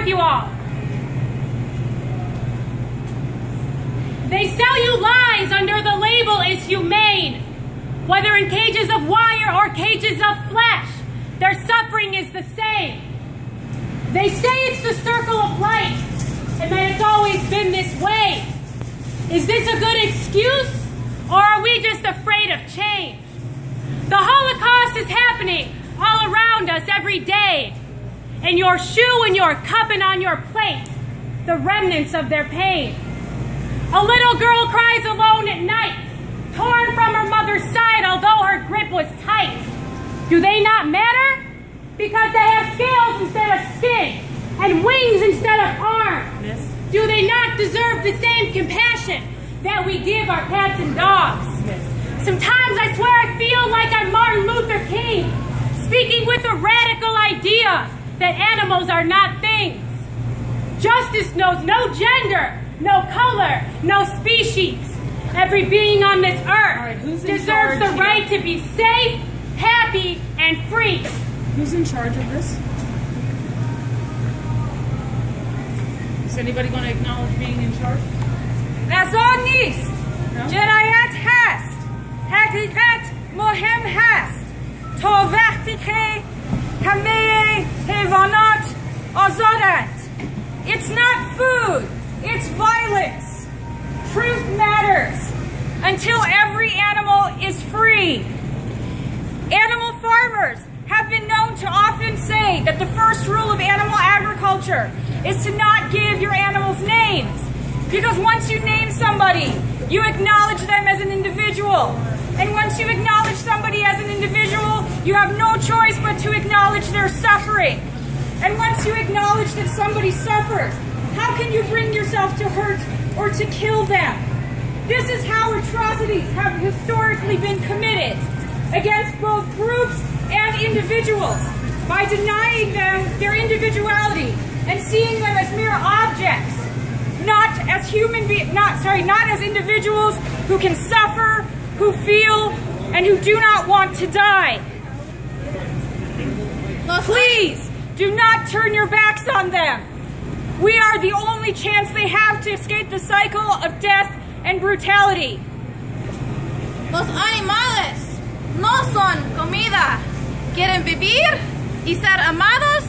with you all. They sell you lies under the label is humane. Whether in cages of wire or cages of flesh, their suffering is the same. They say it's the circle of life, and that it's always been this way. Is this a good excuse, or are we just afraid of change? The Holocaust is happening all around us every day. In your shoe and your cup and on your plate, the remnants of their pain. A little girl cries alone at night, torn from her mother's side, although her grip was tight. Do they not matter? Because they have scales instead of skin, and wings instead of arms. Do they not deserve the same compassion that we give our cats and dogs? Sometimes I swear I feel like I'm Martin Luther King, speaking with a radical idea that animals are not things. Justice knows no gender, no color, no species. Every being on this earth deserves the right to be safe, happy, and free. Who's in charge of this? Is anybody going to acknowledge being in charge? غذا نیست. جنایت هست. حقیقت مهم هست. تا وقتی که همه حیوانات آزادند. It's not food. It's violence. Truth matters until every animal is free. Animal farmers have been known to often say that the first rule of animal agriculture is to not give your animals names. Because once you name somebody, you acknowledge them as an individual. And once you acknowledge somebody as an individual, you have no choice but to acknowledge their suffering. And once you acknowledge that somebody suffers, how can you bring yourself to hurt or to kill them? This is how atrocities have historically been committed against both groups and individuals, by denying them their individuality and seeing them as mere objects, not as not as individuals who can suffer, who feel, and who do not want to die. Please do not turn your backs on them. We are the only chance they have to escape the cycle of death and brutality. Los animales no son comida. Quieren vivir y ser amados,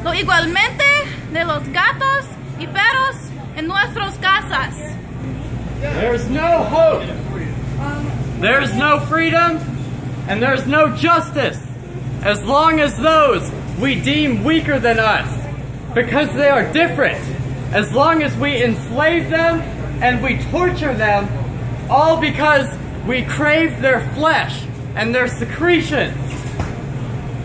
lo igualmente de los gatos y perros en nuestras casas. There's no hope. There's no freedom, and there's no justice as long as those we deem weaker than us, because they are different, as long as we enslave them and we torture them, all because we crave their flesh and their secretions.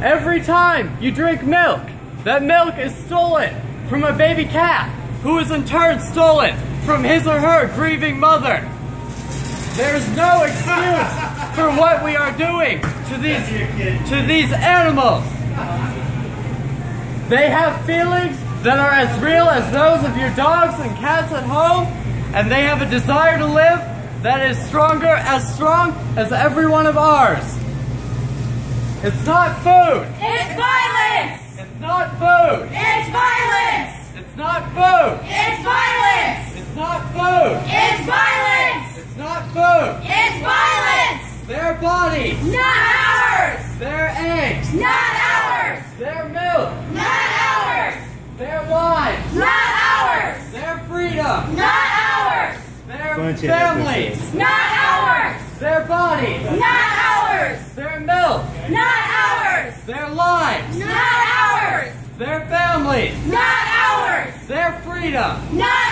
Every time you drink milk, that milk is stolen from a baby calf, who is in turn stolen from his or her grieving mother. There's no excuse for what we are doing to these animals. They have feelings that are as real as those of your dogs and cats at home, and they have a desire to live that is strong as every one of ours. It's not food. It's violence. It's not food. It's violence. It's not food. It's violence. It's not food. It's violence. It's not food. It's violence. Their bodies. Not ours. Their eggs. Not ours. Their milk. Not ours. Their lives. Not ours. Their freedom. Not ours. Their families. Not ours. Their bodies. Not ours. Their milk. Not ours. Their lives. Not ours. Their families. Not ours. Their freedom. Not